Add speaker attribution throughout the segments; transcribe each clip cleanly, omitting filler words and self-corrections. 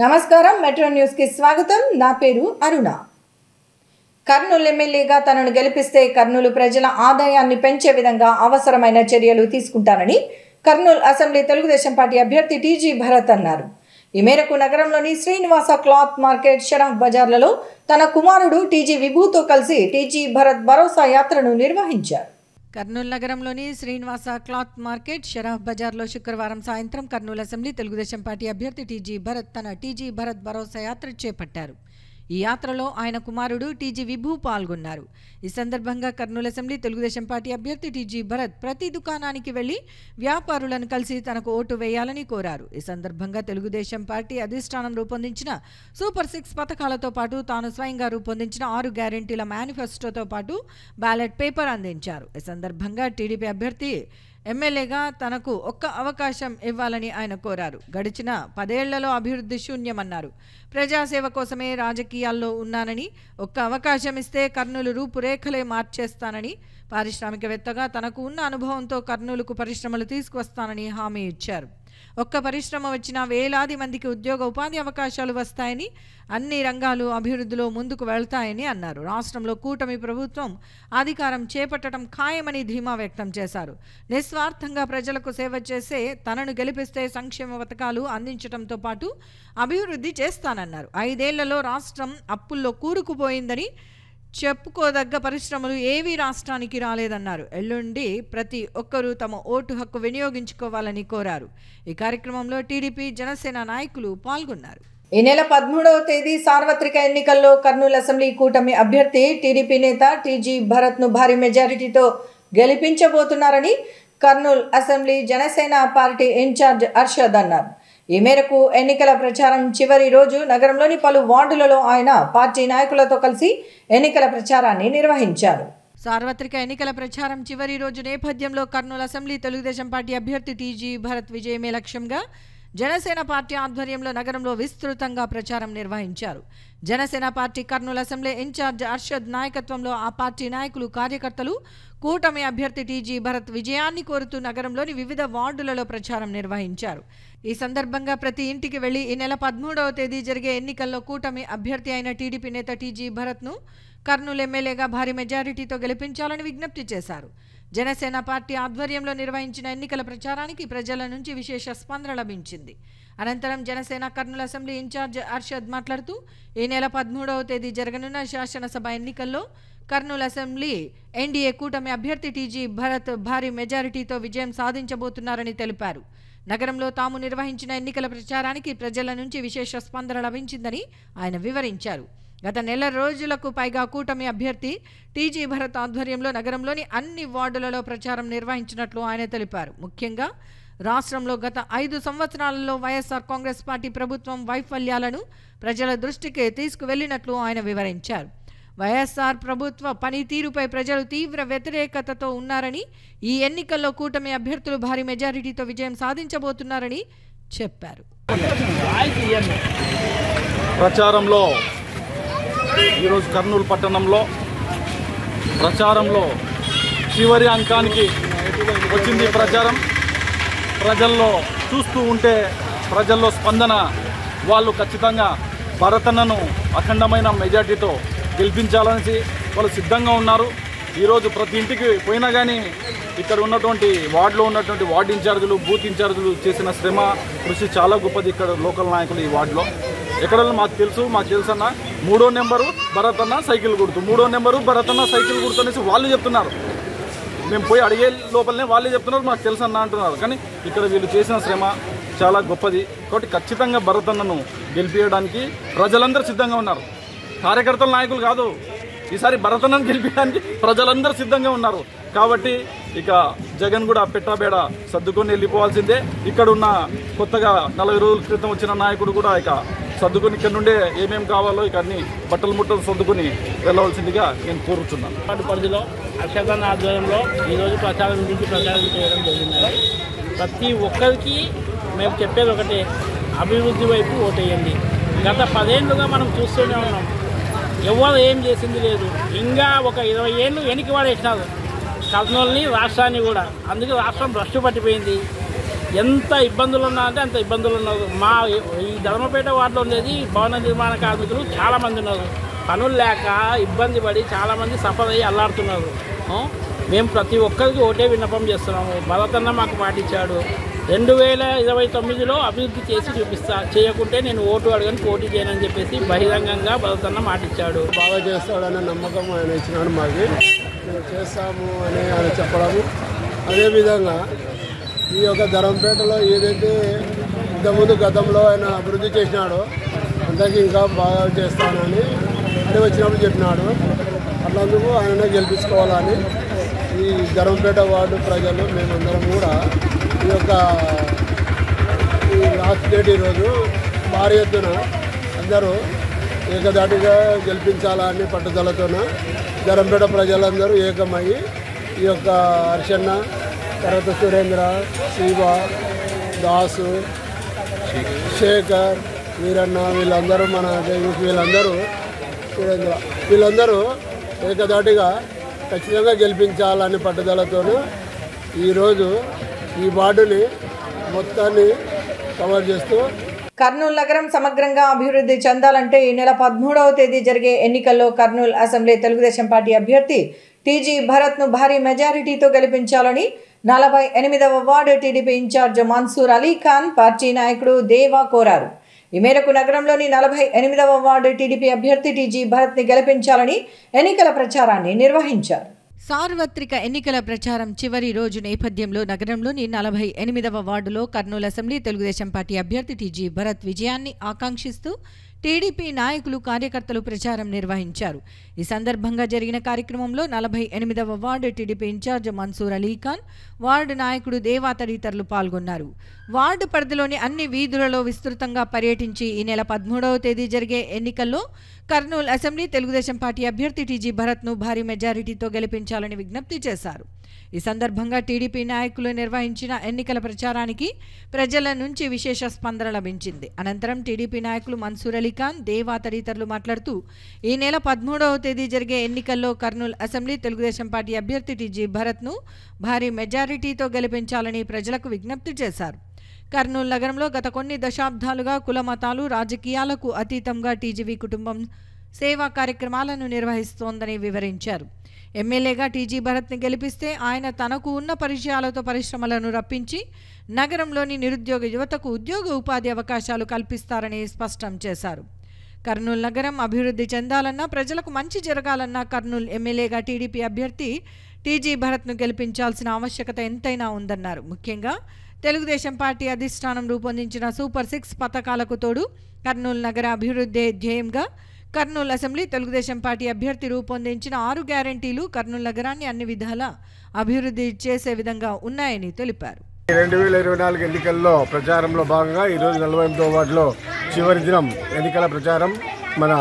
Speaker 1: నమస్కారం metro news కి స్వాగతం. నా పేరు అరుణ. కర్నూలు ఎమ్మెల్యేగా తనను గెలిపిస్తే కర్నూలు ప్రజల ఆదాయాన్ని పెంచే విధంగా అవసరమైన చర్యలు తీసుకుంటానని కర్నూలు అసెంబ్లీ తెలుగుదేశం పార్టీ అభ్యర్థి టీజీ భరత్ అన్నారు. ఈ మేరకు నగరంలోని శ్రీనివాస క్లాత్ మార్కెట్, షరఫ్ బజార్లలో తన కుమారుడు టీజీ విభూతో కలిసి టీజీ భరత్ భరోసా యాత్రను నిర్వహించారు. కర్నూలు నగరంలోని శ్రీనివాస క్లాత్ మార్కెట్, షరఫ్ బజార్లో శుక్రవారం సాయంత్రం కర్నూలు అసెంబ్లీ తెలుగుదేశం పార్టీ అభ్యర్థి టీజీ భరత్ తన టీజీ భరత్ భరోసా యాత్ర చేపట్టారు. ఈ యాత్రలో ఆయన కుమారుడు టీజీ విభూ పాల్గొన్నారు. ఈ సందర్భంగా కర్నూలు అసెంబ్లీ తెలుగుదేశం పార్టీ అభ్యర్థి టీజీ భరత్ ప్రతి దుకాణానికి వెళ్లి వ్యాపారులను కలిసి తనకు ఓటు వేయాలని కోరారు. ఈ సందర్భంగా తెలుగుదేశం పార్టీ అధిష్టానం రూపొందించిన సూపర్ 6 పథకాలతో పాటు తాను స్వయంగా రూపొందించిన 6 గ్యారెంటీల మేనిఫెస్టోతో పాటు బ్యాలెట్ పేపర్ అందించారు. ఈ సందర్భంగా టీడీపీ అభ్యర్థి ఎమ్మెల్యేగా తనకు ఒక్క అవకాశం ఇవ్వాలని ఆయన కోరారు. గడిచిన 10 ఏళ్లలో అభివృద్ధి శూన్యమన్నారు. ప్రజాసేవ కోసమే రాజకీయాల్లో ఉన్నానని, ఒక్క అవకాశం ఇస్తే కర్నూలు రూపురేఖలే మార్చేస్తానని, పారిశ్రామికవేత్తగా తనకు ఉన్న అనుభవంతో కర్నూలుకు పరిశ్రమలు తీసుకువస్తానని హామీ ఇచ్చారు. ఒక్క పరిశ్రమ వచ్చినా వేలాది మందికి ఉద్యోగ ఉపాధి అవకాశాలు వస్తాయని, అన్ని రంగాలు అభివృద్ధిలో ముందుకు వెళ్తాయని అన్నారు. రాష్ట్రంలో కూటమి ప్రభుత్వం అధికారం చేపట్టడం ఖాయమని ధీమా వ్యక్తం చేశారు. నిస్వార్థంగా ప్రజలకు సేవ చేసే తనను గెలిపిస్తే సంక్షేమ పథకాలు అందించడంతో పాటు అభివృద్ధి చేస్తానన్నారు. 5 ఏళ్లలో రాష్ట్రం అప్పుల్లో కూరుకుపోయిందని, చెప్పుకోదగ్గ పరిశ్రమలు ఏవీ రాష్ట్రానికి రాలేదన్నారు. ఎల్లుండి ప్రతి ఒక్కరూ తమ ఓటు హక్కు వినియోగించుకోవాలని కోరారు. ఈ కార్యక్రమంలో టీడీపీ, జనసేన నాయకులు పాల్గొన్నారు. ఈ నెల 13వ తేదీ సార్వత్రిక ఎన్నికల్లో కర్నూలు అసెంబ్లీ కూటమి అభ్యర్థి టీడీపీ నేత టీజీ భరత్ను భారీ మెజారిటీతో గెలిపించబోతున్నారని Kurnool assembly Janasena party in charge Arshad అన్నారు. ఈ మేరకు ఎన్నికల ప్రచారం చివరి రోజు నగరంలోని పలు వార్డులలో ఆయన పార్టీ నాయకులతో కలిసి ఎన్నికల ప్రచారాన్ని నిర్వహించారు. సార్వత్రిక ఎన్నికల ప్రచారం చివరి రోజు నేపథ్యంలో కర్నూలు అసెంబ్లీ తెలుగుదేశం పార్టీ అభ్యర్థి టీజీ భరత్ విజయమే లక్ష్యంగా జనసేన పార్టీ ఆధ్వర్యంలో నగరంలో విస్తృతంగా ప్రచారం నిర్వహించారు. Janasena party Kurnool assembly incharge Arshad నాయకత్వంలో ఆ పార్టీ నాయకులు, కార్యకర్తలు కూటమి అభ్యర్థి టీజీ భరత్ విజయాన్ని కోరుతూ నగరంలోని వివిధ వార్డులలో ప్రచారం నిర్వహించారు. ఈ సందర్భంగా ప్రతి ఇంటికి వెళ్లి ఈ నెల 13వ తేదీ జరిగే ఎన్నికల్లో కూటమి అభ్యర్థి అయిన టీడీపీ నేత టీజీ భరత్ను కర్నూలు ఎమ్మెల్యేగా భారీ మెజారిటీతో గెలిపించాలని విజ్ఞప్తి చేశారు. జనసేన పార్టీ ఆధ్వర్యంలో నిర్వహించిన ఎన్నికల ప్రచారానికి ప్రజల నుంచి విశేష స్పందన లభించింది. అనంతరం జనసేన కర్నూలు అసెంబ్లీ ఇన్ఛార్జ్ అర్షద్ మాట్లాడుతూ ఈ నెల 13వ తేదీ జరగనున్న శాసనసభ ఎన్నికల్లో కర్నూలు అసెంబ్లీ ఎన్డీఏ కూటమి అభ్యర్థి టీజీ భరత్ భారీ మెజారిటీతో విజయం సాధించబోతున్నారని తెలిపారు. నగరంలో తాము నిర్వహించిన ఎన్నికల ప్రచారానికి ప్రజల నుంచి విశేష స్పందన లభించిందని ఆయన వివరించారు. గత నెల రోజులకు పైగా కూటమి అభ్యర్థి టీజీ భరత్ ఆధ్వర్యంలో నగరంలోని అన్ని వార్డులలో ప్రచారం నిర్వహించినట్లు ఆయన తెలిపారు. ముఖ్యంగా రాష్ట్రంలో గత 5 సంవత్సరాలలో వైఎస్ఆర్ కాంగ్రెస్ పార్టీ ప్రభుత్వం వైఫల్యాలను ప్రజల దృష్టికి తీసుకువెళ్లినట్లు ఆయన వివరించారు. వైఎస్ఆర్ ప్రభుత్వ పనితీరుపై ప్రజలు తీవ్ర వ్యతిరేకతతో ఉన్నారని, ఈ ఎన్నికల్లో కూటమి అభ్యర్థులు భారీ మెజారిటీతో విజయం సాధించబోతున్నారని చెప్పారు.
Speaker 2: ప్రచారంలో ఈరోజు కర్నూలు పట్టణంలో ప్రచారంలో చివరి అంకానికి వచ్చింది. ప్రచారం ప్రజల్లో చూస్తూ ఉంటే ప్రజల్లో స్పందన, వాళ్ళు ఖచ్చితంగా భరతన్నను అఖండమైన మెజార్టీతో గెలిపించాలని వాళ్ళు సిద్ధంగా ఉన్నారు. ఈరోజు ప్రతి ఇంటికి పోయినా కానీ ఇక్కడ ఉన్నటువంటి వార్డులో ఉన్నటువంటి వార్డు ఇన్ఛార్జీలు, బూత్ ఇన్ఛార్జీలు చేసిన శ్రమ, కృషి చాలా గొప్పది. ఇక్కడ లోకల్ నాయకులు ఈ వార్డులో ఎక్కడ మాకు తెలుసు అన్న 3వ నెంబరు భరతన్న సైకిల్ గుర్తు, 3వ నెంబరు భరతన్న సైకిల్ గుర్తు అనేసి వాళ్ళు చెప్తున్నారు. మేము పోయి అడిగే లోపలనే వాళ్ళే చెప్తున్నారు మాకు తెలుసు అన్న అంటున్నారు. కానీ ఇక్కడ వీళ్ళు చేసిన శ్రమ చాలా గొప్పది. కాబట్టి ఖచ్చితంగా భరతన్నను గెలిపించడానికి ప్రజలందరూ సిద్ధంగా ఉన్నారు. కార్యకర్తల నాయకులు కాదు, ఈసారి భరతన్నను గెలిపించడానికి ప్రజలందరూ సిద్ధంగా ఉన్నారు. కాబట్టి ఇక జగన్ కూడా పెట్టాబేడ సర్దుకొని వెళ్ళిపోవాల్సిందే. ఇక్కడ ఉన్న కొత్తగా 40 రోజుల క్రితం వచ్చిన నాయకుడు కూడా ఇక సర్దుకొని ఇక్కడ నుండే ఏమేమి కావాలో ఇక అన్ని బట్టలు ముట్టలు సర్దుకొని వెళ్ళవలసిందిగా నేను కోరుతున్నాను.
Speaker 3: పరిధిలో అర్షద్ ఆధ్వర్యంలో ఈరోజు ప్రచారం గురించి ప్రచారం చేయడం జరిగింది. ప్రతి ఒక్కరికి మేము చెప్పేది ఒకటే, అభివృద్ధి వైపు ఓటేయండి. గత 10 ఏళ్ళుగా మనం చూస్తూనే ఉన్నాం, ఎవరు ఏం చేసింది లేదు. ఇంకా ఒక 20 ఏళ్ళు వెనక్కి వాడేసినారు కర్నూలుని, రాష్ట్రాన్ని కూడా. అందుకే రాష్ట్రం భ్రష్టు పట్టిపోయింది. ఎంత ఇబ్బందులు ఉన్నారంటే అంత ఇబ్బందులు ఉన్నారు. మా ఈ ధర్మపేట వార్డులో ఉండేది భవన నిర్మాణ కార్మికులు చాలామంది ఉన్నారు. పనులు లేక ఇబ్బంది పడి చాలామంది సఫర్ అయ్యి అల్లాడుతున్నారు. మేము ప్రతి ఒక్కరికి ఓటే విన్నపం చేస్తున్నాము. భరతన్న మాకు మాటిచ్చాడు, 2029లో అభివృద్ధి చేసి చేయకుంటే నేను ఓటు అడగని పోటీ చేయనని చెప్పేసి బహిరంగంగా భరతన్న మాటిచ్చాడు.
Speaker 4: బాగా చేస్తాడనే నమ్మకం ఆయన ఇచ్చినాడు. మాకు మేము చేస్తాము అని ఆయన చెప్పడము. అదేవిధంగా ఈ యొక్క ధర్మపేటలో ఏదైతే ఇంతకుముందు గతంలో ఆయన అభివృద్ధి చేసినాడో అంతకీ ఇంకా బాగా చేస్తానని అని వచ్చినప్పుడు చెప్పినాడు. అట్లందుకు ఆయననే గెలిపించుకోవాలని ఈ ధర్మపేట వార్డు ప్రజలు మేమందరం కూడా ఈ యొక్క లాస్ట్ డేట్ ఈరోజు భారీ ఎత్తున అందరూ ఏకదాటిగా గెలిపించాలని పట్టుదలతోన ధర్మపేట ప్రజలందరూ ఏకమయ్యి ఈ యొక్క హర్షన్న, తర్వాత సురేంద్ర, శివ, దాసు, శేఖర్, వీరన్న వీళ్ళందరూ మన వీళ్ళందరూ ఏకదాటిగా ఖచ్చితంగా గెలిపించాలని పట్టుదలతో ఈరోజు ఈ వార్డుని మొత్తాన్ని కవర్ చేస్తూ
Speaker 1: కర్నూలు నగరం సమగ్రంగా అభివృద్ధి చెందాలంటే ఈ నెల 13వ తేదీ జరిగే ఎన్నికల్లో కర్నూలు అసెంబ్లీ తెలుగుదేశం పార్టీ అభ్యర్థి టీజీ భరత్ను భారీ మెజారిటీతో గెలిపించాలని 48వ ward TDP in charge Mansoor Ali Khan party నాయకుడు దేవా కోరారు. ఈ మేరకు నగరంలోని 48వ వార్డు టీడీపీ అభ్యర్థి టీజీ భరత్ని గెలిపించాలని ఎన్నికల ప్రచారాన్ని నిర్వహించారు. సార్వత్రిక ఎన్నికల ప్రచారం చివరి రోజు నేపథ్యంలో నగరంలోని 48వ వార్డులో కర్నూలు అసెంబ్లీ తెలుగుదేశం పార్టీ అభ్యర్థి టీజీ భరత్ విజయాన్ని ఆకాంక్షిస్తూ టీడీపీ నాయకులు, కార్యకర్తలు ప్రచారం నిర్వహించారు. ఈ సందర్భంగా జరిగిన కార్యక్రమంలో 48వ ward TDP in charge Mansoor Ali Khan, ward నాయకుడు దేవా తదితరులు పాల్గొన్నారు. వార్డు పరిధిలోని అన్ని వీధులలో విస్తృతంగా పర్యటించి ఈ నెల 13వ తేదీ జరిగే ఎన్నికల్లో కర్నూలు అసెంబ్లీ తెలుగుదేశం పార్టీ అభ్యర్థి టీజీ భరత్ను భారీ మెజారిటీతో గెలిపించాలని విజ్ఞప్తి చేశారు. ఈ సందర్భంగా టీడీపీ నాయకులు నిర్వహించిన ఎన్నికల ప్రచారానికి ప్రజల నుంచి విశేష స్పందన లభించింది. అనంతరం టీడీపీ నాయకులు మన్సూర్ అలీ ఖాన్, దేవా తదితరులు మాట్లాడుతూ ఈ నెల 13వ తేదీ జరిగే ఎన్నికల్లో కర్నూలు అసెంబ్లీ తెలుగుదేశం పార్టీ అభ్యర్థి టీజీ భరత్ను భారీ మెజారిటీతో గెలిపించాలని ప్రజలకు విజ్ఞప్తి చేశారు. కర్నూలు నగరంలో గత కొన్ని దశాబ్దాలుగా కుల మతాలు రాజకీయాలకు అతీతంగా టీజీవీ కుటుంబం సేవా కార్యక్రమాలను నిర్వహిస్తోందని వివరించారు. ఎమ్మెల్యేగా టీజీ భరత్ని గెలిపిస్తే ఆయన తనకు ఉన్న పరిచయాలతో పరిశ్రమలను రప్పించి నగరంలోని నిరుద్యోగ యువతకు ఉద్యోగ ఉపాధి అవకాశాలు కల్పిస్తారని స్పష్టం చేశారు. కర్నూలు నగరం అభివృద్ధి చెందాలన్నా, ప్రజలకు మంచి జరగాలన్నా కర్నూలు ఎమ్మెల్యేగా టీడీపీ అభ్యర్థి టీజీ భరత్ను గెలిపించాల్సిన ఆవశ్యకత ఎంతైనా ఉందన్నారు. ముఖ్యంగా తెలుగుదేశం పార్టీ అధిష్టానం రూపొందించిన సూపర్ 6 పథకాలకు తోడు కర్నూలు నగర అభివృద్ధి ధ్యేయంగా కర్నూలు అసెంబ్లీ తెలుగుదేశం పార్టీ అభ్యర్థి రూపొందించిన 6 గ్యారంటీలు కర్నూలు నగరాన్ని అన్ని విధాలా అభివృద్ధి చేసే విధంగా ఉన్నాయని తెలిపారు.
Speaker 4: 2024 ఎన్నికల్లో ప్రచారంలో భాగంగా ఈరోజు 48వ వార్డులో చివరి దినం ఎన్నికల ప్రచారం. మన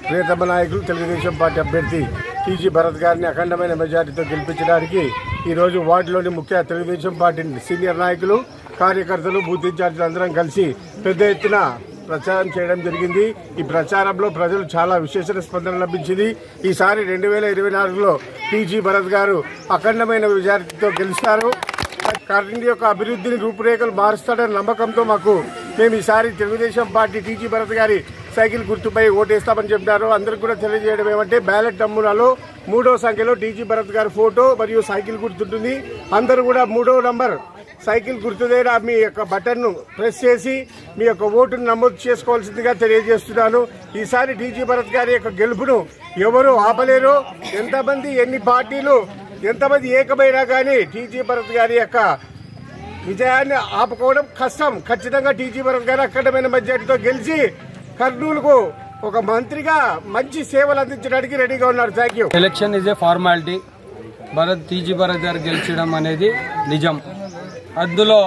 Speaker 4: ప్రియతమ నాయకులు తెలుగుదేశం పార్టీ అభ్యర్థి టీజీ భరత్ గారిని అఖండమైన మెజారిటీతో గెలిపించడానికి ఈరోజు వార్డులోని ముఖ్య తెలుగుదేశం పార్టీ సీనియర్ నాయకులు, కార్యకర్తలు, బూత్ ఇన్ఛార్జీలు అందరం కలిసి పెద్ద ఎత్తున ప్రచారం చేయడం జరిగింది. ఈ ప్రచారంలో ప్రజలు చాలా విశేష స్పందన లభించింది. ఈసారి 2024లో టీజీ భరత్ గారు అఖండమైన మెజారిటీతో గెలుస్తారు. కర్నూలు యొక్క అభివృద్ధిని రూపురేఖలు మారుస్తాడన్న నమ్మకంతో మేము ఈసారి తెలుగుదేశం పార్టీ టీజీ భరత్ గారి సైకిల్ గుర్తుపై ఓటేస్తామని చెప్పారు. అందరికి కూడా తెలియజేయడం ఏమంటే బ్యాలెట్ నమూనాలో 3వ సంఖ్యలో టీజీ భరత్ గారి ఫోటో మరియు సైకిల్ గుర్తుంటుంది. అందరూ కూడా 3వ నంబర్ సైకిల్ గుర్తు దగ్గర మీ యొక్క బటన్ను ప్రెస్ చేసి మీ యొక్క ఓటును నమోదు చేసుకోవాల్సిందిగా తెలియజేస్తున్నాను. ఈసారి టీజీ భరత్ గారి యొక్క గెలుపును ఎవరు ఆపలేరు. ఎంతమంది, ఎన్ని పార్టీలు, ఎంతమంది ఏకమైనా కానీ టీజీ భరత్ గారి యొక్క విజయాన్ని ఆపుకోవడం కష్టం. ఖచ్చితంగా టీజీ భరత్ గారు అఖండమైన మెజారిటీతో గెలిచి కర్నూలుకు ఒక మంత్రిగా మంచి సేవలు అందించడానికి రెడీగా ఉన్నారు. Thank you.
Speaker 5: Election is a formality. TG Bharat గారు గెలిచడం అనేది నిజం. అందులో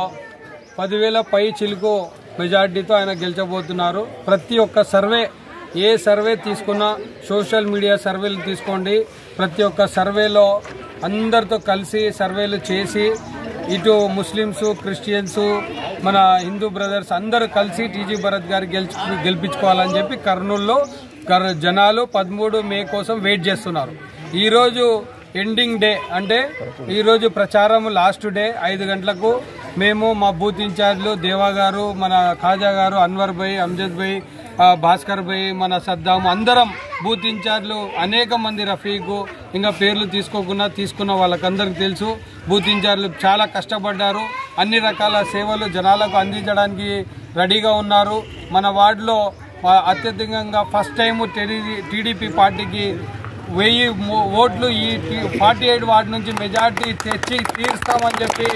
Speaker 5: 10,000 పై చిలుకు మెజార్టీతో ఆయన గెలిచబోతున్నారు. ప్రతి ఒక్క సర్వే, ఏ సర్వే తీసుకున్నా, సోషల్ మీడియా సర్వేలు తీసుకోండి, ప్రతి ఒక్క సర్వేలో అందరితో కలిసి సర్వేలు చేసి ఇటు ముస్లిమ్స్, క్రిస్టియన్స్, మన హిందూ బ్రదర్స్ అందరూ కలిసి టీజీ భరత్ గారు గెలిపించుకోవాలని చెప్పి కర్నూలులో జనాలు 13 మే కోసం వెయిట్ చేస్తున్నారు. ఈరోజు ఎండింగ్ డే, అంటే ఈరోజు ప్రచారం లాస్ట్ డే 5 గంటలకు మేము మా బూత్ ఇన్ఛార్జ్లు దేవా గారు, మన ఖాజా గారు, అన్వర్ భాయ్, అమ్జద్ భాయ్, భాస్కర్ భాయ్, మన సద్దాము అందరం బూత్ ఇన్ఛార్జ్లు అనేక మంది, రఫీకు, ఇంకా పేర్లు తీసుకున్న వాళ్ళకందరికీ తెలుసు. బూత్ ఇన్ఛార్జ్లు చాలా కష్టపడ్డారు. అన్ని రకాల సేవలు జనాలకు అందించడానికి రెడీగా ఉన్నారు. మన వార్డులో అత్యధికంగా ఫస్ట్ టైం టీడీపీ పార్టీకి 1000 ఓట్లు ఈ 48 వార్డు నుంచి మెజార్టీ తెచ్చి తీరుస్తామని చెప్పి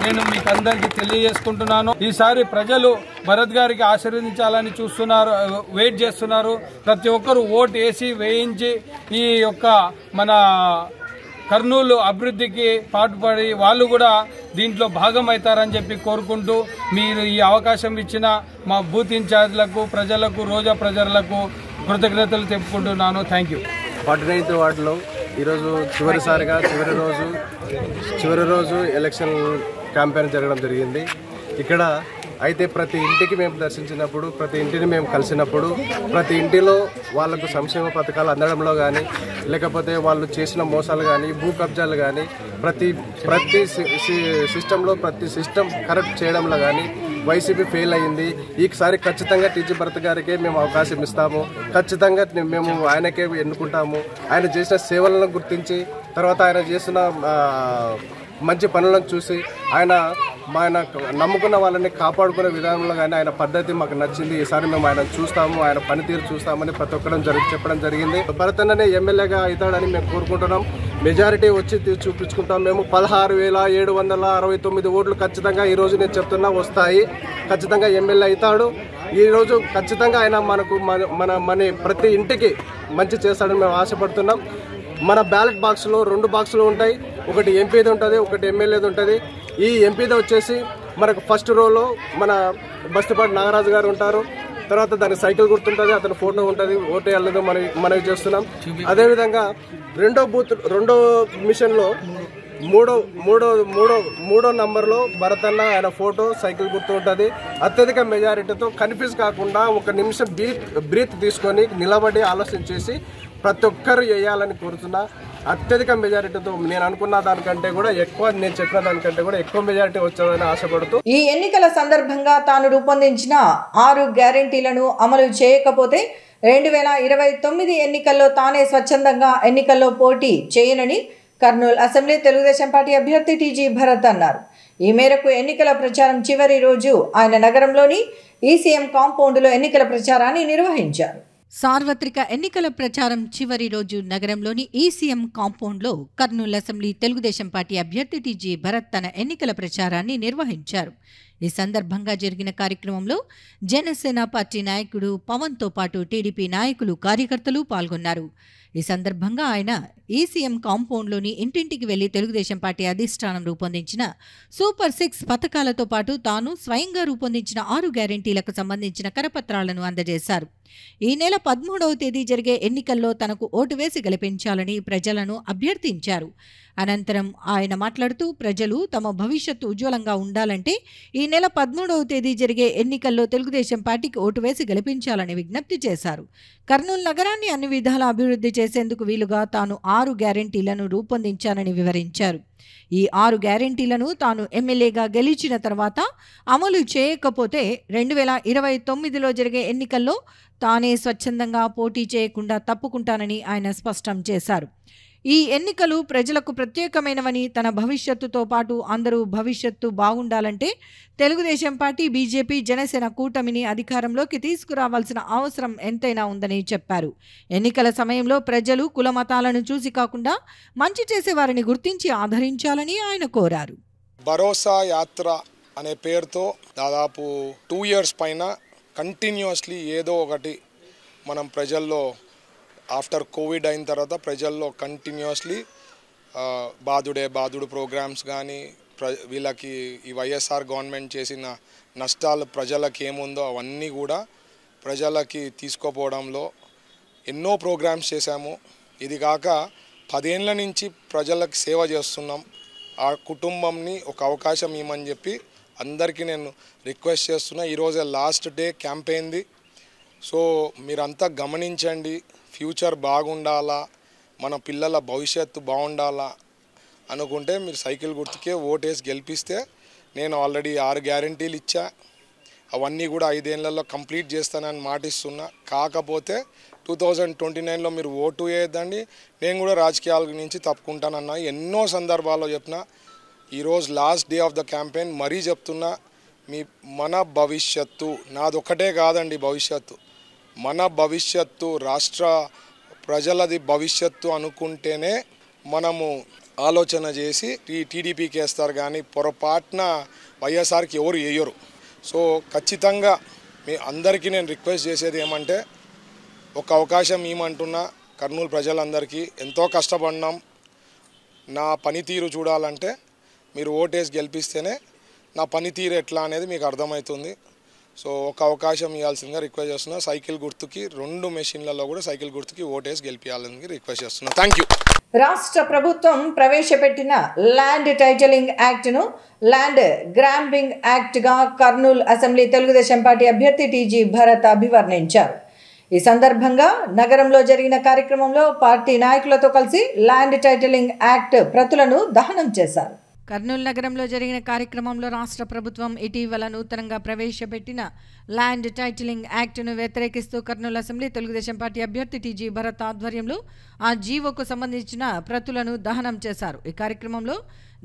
Speaker 5: నేను మీకు అందరికీ తెలియజేసుకుంటున్నాను. ఈసారి ప్రజలు భరత్ గారికి ఆశీర్వదించాలని చూస్తున్నారు, వెయిట్ చేస్తున్నారు. ప్రతి ఒక్కరు ఓటు వేసి వేయించి ఈ యొక్క మన కర్నూలు అభివృద్ధికి పాటుపడి వాళ్ళు కూడా దీంట్లో భాగమవుతారని చెప్పి కోరుకుంటూ మీరు ఈ అవకాశం ఇచ్చిన మా బూత్ ఇన్ఛార్జ్లకు, ప్రజలకు, రోజా ప్రజలకు కృతజ్ఞతలు తెలుపుకుంటున్నాను. Thank you.
Speaker 6: 49th వార్డులో ఈరోజు చివరి రోజు ఎలక్షన్ క్యాంపెయిన్ జరగడం జరిగింది. ఇక్కడ అయితే ప్రతి ఇంటికి మేము దర్శించినప్పుడు, ప్రతి ఇంటిని మేము కలిసినప్పుడు, ప్రతి ఇంటిలో వాళ్లకు సంక్షేమ పథకాలు అందడంలో కానీ, లేకపోతే వాళ్ళు చేసిన మోసాలు కానీ, భూ కబ్జాలు కానీ, ప్రతి సిస్టంలో ప్రతి సిస్టమ్ కరెక్ట్ చేయడంలో కానీ వైసీపీ ఫెయిల్ అయింది. ఈసారి ఖచ్చితంగా టీజీ భరత్ గారికే మేము అవకాశం ఇస్తాము. ఖచ్చితంగా మేము ఆయనకే ఎన్నుకుంటాము. ఆయన చేసిన సేవలను గుర్తించి, తర్వాత ఆయన చేసిన మంచి పనులను చూసి, ఆయన నమ్ముకున్న వాళ్ళని కాపాడుకునే విధానంలో కానీ ఆయన పద్ధతి మాకు నచ్చింది. ఈసారి మేము ఆయన చూస్తాము, ఆయన పనితీరు చూస్తామని ప్రతి ఒక్కరం చెప్పడం జరిగింది. భరత్ అన్ననే ఎమ్మెల్యేగా అవుతాడని మేము కోరుకుంటున్నాం. మెజారిటీ వచ్చి చూపించుకుంటాం. మేము 16,769 ఓట్లు ఖచ్చితంగా ఈరోజు నేను చెప్తున్నా వస్తాయి. ఖచ్చితంగా ఎమ్మెల్యే అవుతాడు. ఈరోజు ఖచ్చితంగా ఆయన మన ప్రతి ఇంటికి మంచి చేస్తాడని మేము ఆశపడుతున్నాం. మన బ్యాలెట్ బాక్స్లో 2 బాక్సులు ఉంటాయి. ఒకటి ఎంపీది ఉంటుంది, ఒకటి ఎమ్మెల్యేది ఉంటుంది. ఈ ఎంపీది వచ్చేసి మనకు ఫస్ట్ రోలో మన బస్తిపాటి నాగరాజు గారు ఉంటారు. తర్వాత దానికి సైకిల్ గుర్తుంటుంది, అతని ఫోటో ఉంటుంది. ఓటు వేయాలని మనవి చేస్తున్నాం. అదేవిధంగా రెండో మిషన్లో మూడో నంబర్లో భరత్ అన్న ఆయన ఫోటో, సైకిల్ గుర్తు ఉంటుంది. అత్యధిక మెజారిటీతో కన్ఫ్యూజ్ కాకుండా 1 నిమిషం బ్రీత్ తీసుకొని నిలబడి ఆలోచన చేసి ప్రతి ఒక్కరు వేయాలని కోరుతున్నా. అత్యధిక మెజారిటీతో నేను అనుకున్న దానికంటే కూడా ఎక్కువ, నేను చెప్పిన దానికంటే కూడా ఎక్కువ మెజారిటీ వచ్చేదని ఆశపడుతూ,
Speaker 1: ఈ ఎన్నికల సందర్భంగా తాను రూపొందించిన 6 గ్యారెంటీలను అమలు చేయకపోతే 2029 ఎన్నికల్లో తానే స్వచ్ఛందంగా ఎన్నికల్లో పోటీ చేయనని కర్నూలు అసెంబ్లీ తెలుగుదేశం పార్టీ అభ్యర్థి టీజీ భరత్ అన్నారు. ఈ మేరకు ఎన్నికల ప్రచారం చివరి రోజు ఆయన నగరంలోని ఈసీఎం కాంపౌండ్లో ఎన్నికల ప్రచారాన్ని నిర్వహించారు.
Speaker 7: సార్వత్రిక ఎన్నికల ప్రచారం చివరి రోజు నగరంలోని ఈసీఎం కాంపౌండ్లో కర్నూలు అసెంబ్లీ తెలుగుదేశం పార్టీ అభ్యర్థి టీజీ భరత్ తన ఎన్నికల ప్రచారాన్ని నిర్వహించారు. ఈ సందర్భంగా జరిగిన కార్యక్రమంలో జనసేన పార్టీ నాయకుడు పవన్తో పాటు టీడీపీ నాయకులు, కార్యకర్తలు పాల్గొన్నారు. ఈ సందర్భంగా ఆయన ఈసీఎం కాంపౌండ్లోని ఇంటింటికి వెళ్లి తెలుగుదేశం పార్టీ అధిష్టానం రూపొందించిన సూపర్ 6 పథకాలతో పాటు తాను స్వయంగా రూపొందించిన 6 గ్యారెంటీలకు సంబంధించిన కరపత్రాలను అందజేశారు. ఈ నెల 13వ తేదీ జరిగే ఎన్నికల్లో తనకు ఓటు వేసి గెలిపించాలని ప్రజలను అభ్యర్థించారు. అనంతరం ఆయన మాట్లాడుతూ ప్రజలు తమ భవిష్యత్తు ఉజ్వలంగా ఉండాలంటే ఈ నెల 13వ తేదీ జరిగే ఎన్నికల్లో తెలుగుదేశం పార్టీకి ఓటు వేసి గెలిపించాలని విజ్ఞప్తి చేశారు. కర్నూలు నగరాన్ని అన్ని విధాలా అభివృద్ధి చేసేందుకు వీలుగా తాను 6 గ్యారెంటీలను రూపొందించానని వివరించారు. ఈ 6 గ్యారెంటీలను తాను ఎమ్మెల్యేగా గెలిచిన తర్వాత అమలు చేయకపోతే 2029లో జరిగే ఎన్నికల్లో తానే స్వచ్ఛందంగా పోటీ చేయకుండా తప్పుకుంటానని ఆయన స్పష్టం చేశారు. ఈ ఎన్నికలు ప్రజలకు ప్రత్యేకమైనవని, తన భవిష్యత్తుతో పాటు అందరూ భవిష్యత్తు బాగుండాలంటే తెలుగుదేశం పార్టీ, బీజేపీ, జనసేన కూటమిని అధికారంలోకి తీసుకురావాల్సిన అవసరం ఎంతైనా ఉందని చెప్పారు. ఎన్నికల సమయంలో ప్రజలు కుల మతాలను చూసి కాకుండా మంచి చేసే వారిని గుర్తించి ఆదరించాలని ఆయన కోరారు.
Speaker 8: భరోసా యాత్ర అనే పేరుతో దాదాపు 2 years పైన కంటిన్యూస్లీ ఏదో ఒకటి మనం ప్రజల్లో, ఆఫ్టర్ కోవిడ్ అయిన తర్వాత ప్రజల్లో కంటిన్యూస్లీ బాదుడు ప్రోగ్రామ్స్ కానీ, వీళ్ళకి ఈ వైఎస్ఆర్ గవర్నమెంట్ చేసిన నష్టాలు ప్రజలకి ఏముందో అవన్నీ కూడా ప్రజలకి తీసుకుపోవడంలో ఎన్నో ప్రోగ్రామ్స్ చేశాము. ఇది కాక 10 ఏళ్ళ నుంచి ప్రజలకు సేవ చేస్తున్నాం. ఆ కుటుంబంని ఒక అవకాశం ఇవ్వమని చెప్పి అందరికీ నేను రిక్వెస్ట్ చేస్తున్నా. ఈరోజే లాస్ట్ డే క్యాంపెయిన్ది. సో మీరంతా గమనించండి. ఫ్యూచర్ బాగుండాలా, మన పిల్లల భవిష్యత్తు బాగుండాలా అనుకుంటే మీరు సైకిల్ గుర్తుకే ఓటేసి గెలిపిస్తే నేను ఆల్రెడీ 6 గ్యారంటీలు ఇచ్చా. అవన్నీ కూడా 5 ఏళ్లలో కంప్లీట్ చేస్తానని మాటిస్తున్నా. కాకపోతే 2029లో మీరు ఓటు వేయద్దండి, నేను కూడా రాజకీయాల నుంచి తప్పుకుంటానన్నా ఎన్నో సందర్భాల్లో చెప్పిన. ఈరోజు last day of the campaign మరీ చెప్తున్నా, మన భవిష్యత్తు నాదొక్కటే కాదండి, భవిష్యత్తు మన భవిష్యత్తు రాష్ట్ర ప్రజలది భవిష్యత్తు అనుకుంటేనే మనము ఆలోచన చేసి టీడీపీకి వేస్తారు, కానీ పొరపాటున వైఎస్ఆర్కి ఎవరు వేయరు. సో ఖచ్చితంగా మీ అందరికీ నేను రిక్వెస్ట్ చేసేది ఏమంటే, ఒక అవకాశం ఏమంటున్నా కర్నూలు ప్రజలందరికీ. ఎంతో కష్టపడినాం, నా పనితీరు చూడాలంటే మీరు ఓటేసి గెలిపిస్తేనే నా పనితీరు ఎట్లా అనేది మీకు అర్థమవుతుంది. సో ఒక అవకాశం ఇవ్వాల్సిందిగా రిక్వెస్ట్ చేస్తున్నా. సైకిల్ గుర్తుకి 2 మెషిన్లలో కూడా సైకిల్ గుర్తుకి ఓటేసి గెలిపించాలని రిక్వెస్ట్ చేస్తున్నా. Thank you.
Speaker 1: రాష్ట్ర ప్రభుత్వం ప్రవేశపెట్టిన ల్యాండ్ టైటిలింగ్ యాక్ట్ను ల్యాండ్ గ్రాంబింగ్ యాక్ట్గా కర్నూలు అసెంబ్లీ తెలుగుదేశం పార్టీ అభ్యర్థి టీజీ భరత్ అభివర్ణించారు. ఈ సందర్భంగా నగరంలో జరిగిన కార్యక్రమంలో పార్టీ నాయకులతో కలిసి ల్యాండ్ టైటిలింగ్ యాక్ట్ ప్రతులను దహనం చేశారు.
Speaker 7: కర్నూలు నగరంలో జరిగిన కార్యక్రమంలో రాష్ట్ర ప్రభుత్వం ఇటీవల నూతనంగా ప్రవేశపెట్టిన ల్యాండ్ టైటిలింగ్ యాక్ట్ను వ్యతిరేకిస్తూ కర్నూలు అసెంబ్లీ తెలుగుదేశం పార్టీ అభ్యర్థి టీజీ భరత్ ఆధ్వర్యంలో ఆ జీవోకు సంబంధించిన ప్రతులను దహనం చేశారు. ఈ కార్యక్రమంలో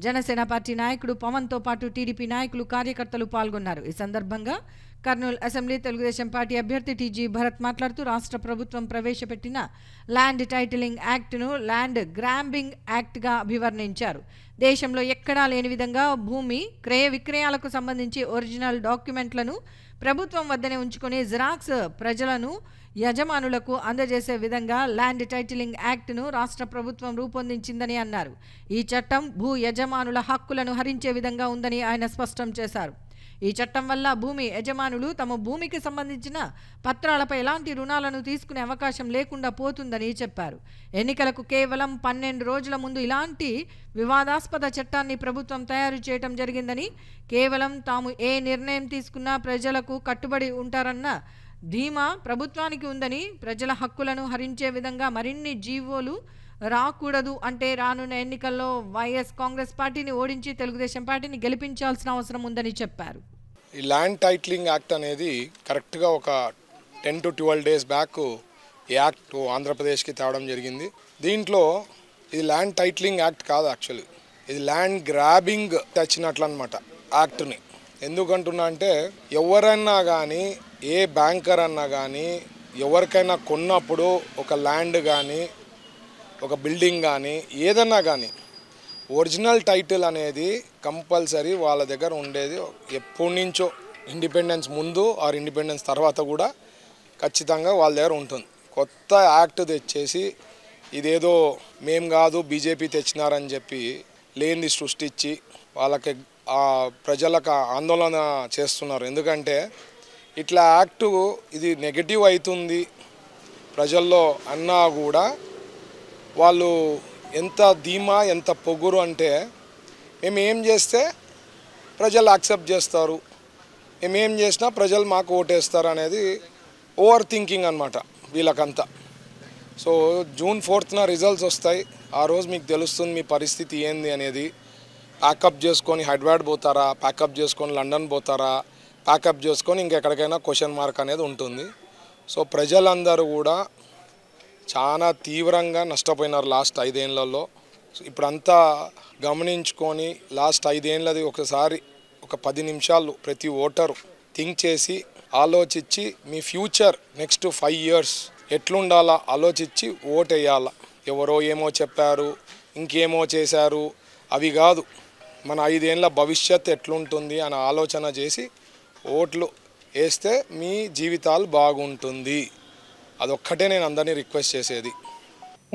Speaker 7: జనసేన పార్టీ నాయకుడు పవన్తో పాటు టీడీపీ నాయకులు, కార్యకర్తలు పాల్గొన్నారు. ఈ సందర్భంగా కర్నూలు అసెంబ్లీ తెలుగుదేశం పార్టీ అభ్యర్థి టీజీ భరత్ మాట్లాడుతూ రాష్ట్ర ప్రభుత్వం ప్రవేశపెట్టిన ల్యాండ్ టైటిలింగ్ యాక్ట్ను ల్యాండ్ గ్రాంబింగ్ యాక్ట్గా అభివర్ణించారు. దేశంలో ఎక్కడా లేని విధంగా భూమి క్రయ విక్రయాలకు సంబంధించి ఒరిజినల్ డాక్యుమెంట్లను ప్రభుత్వం వద్దనే ఉంచుకొని జిరాక్స్ ప్రజలను యజమానులకు అందజేసే విధంగా ల్యాండ్ టైటిలింగ్ యాక్ట్ను రాష్ట్ర ప్రభుత్వం రూపొందించిందని అన్నారు. ఈ చట్టం భూ యజమానుల హక్కులను హరించే విధంగా ఉందని ఆయన స్పష్టం చేశారు. ఈ చట్టం వల్ల భూమి యజమానులు తమ భూమికి సంబంధించిన పత్రాలపై ఎలాంటి రుణాలను తీసుకునే అవకాశం లేకుండా పోతుందని చెప్పారు. ఎన్నికలకు కేవలం 12 రోజుల ముందు ఇలాంటి వివాదాస్పద చట్టాన్ని ప్రభుత్వం తయారు చేయడం జరిగిందని, కేవలం తాము ఏ నిర్ణయం తీసుకున్నా ప్రజలకు కట్టుబడి ఉంటారన్న ధీమా ప్రభుత్వానికి ఉందని, ప్రజల హక్కులను హరించే విధంగా మరిన్ని జీవోలు రాకూడదు అంటే రానున్న ఎన్నికల్లో వైఎస్ కాంగ్రెస్ పార్టీని ఓడించి తెలుగుదేశం పార్టీని గెలిపించాల్సిన అవసరం ఉందని చెప్పారు.
Speaker 8: ఈ ల్యాండ్ టైటిలింగ్ యాక్ట్ అనేది కరెక్ట్గా ఒక 10 to 12 days బ్యాక్ ఈ యాక్ట్ ఆంధ్రప్రదేశ్కి తేవడం జరిగింది. దీంట్లో ఇది ల్యాండ్ టైటిలింగ్ యాక్ట్ కాదు, యాక్చువల్లీ ఇది ల్యాండ్ గ్రాబింగ్ తెచ్చినట్లు అనమాట యాక్ట్ని. ఎందుకంటున్నా అంటే ఎవరైనా కానీ, ఏ బ్యాంకర్ అన్నా కానీ, ఎవరికైనా కొన్నప్పుడు ఒక ల్యాండ్ కానీ, ఒక బిల్డింగ్ కానీ, ఏదన్నా కానీ ఒరిజినల్ టైటిల్ అనేది కంపల్సరీ వాళ్ళ దగ్గర ఉండేది. ఎప్పటి నుంచో ఇండిపెండెన్స్ ముందు ఆర్ ఇండిపెండెన్స్ తర్వాత కూడా ఖచ్చితంగా వాళ్ళ దగ్గర ఉంటుంది. కొత్త యాక్ట్ తెచ్చేసి ఇదేదో మేము కాదు బీజేపీ తెచ్చినారని చెప్పి లేనిది సృష్టించి వాళ్ళకి ప్రజలకు ఆందోళన చేస్తున్నారు. ఎందుకంటే ఇట్లా యాక్టు ఇది నెగటివ్ అవుతుంది ప్రజల్లో అన్నా కూడా వాళ్ళు ఎంత ధీమా, ఎంత పొగురు అంటే మేము ఏం చేస్తే ప్రజలు యాక్సెప్ట్ చేస్తారు, మేము ఏం చేసినా ప్రజలు మాకు ఓటేస్తారు అనేది ఓవర్ థింకింగ్ అనమాట వీళ్ళకంతా. సో June 4th రిజల్ట్స్ వస్తాయి. ఆ రోజు మీకు తెలుస్తుంది మీ పరిస్థితి ఏంది అనేది. ప్యాకప్ చేసుకొని హైదరాబాద్ పోతారా, ప్యాకప్ చేసుకొని లండన్ పోతారా, ప్యాకప్ చేసుకొని ఇంకెక్కడికైనా క్వశ్చన్ మార్క్ అనేది ఉంటుంది. సో ప్రజలందరూ కూడా చాలా తీవ్రంగా నష్టపోయినారు లాస్ట్ 5 ఏళ్లలో. ఇప్పుడంతా గమనించుకొని లాస్ట్ 5 ఏళ్ళది ఒకసారి ఒక 10 నిమిషాలు ప్రతి ఓటరు థింక్ చేసి ఆలోచించి మీ ఫ్యూచర్ నెక్స్ట్ 5 years ఎట్లుండాలా ఆలోచించి ఓట్ వేయాలా. ఎవరో ఏమో చెప్పారు, ఇంకేమో చేశారు, అవి కాదు. మన 5 ఏళ్ళ భవిష్యత్తు ఎట్లుంటుంది అని ఆలోచన చేసి ఓట్లు వేస్తే మీ జీవితాలు బాగుంటుంది. అదొక్కటే నేను అందరినీ రిక్వెస్ట్ చేసేది.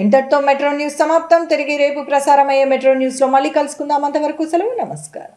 Speaker 1: ఇంతటితో మెట్రో న్యూస్ సమాప్తం. తిరిగి రేపు ప్రసారమయ్యే మెట్రో న్యూస్లో మళ్ళీ కలుసుకుందాం. అంతవరకు సెలవు, నమస్కారం.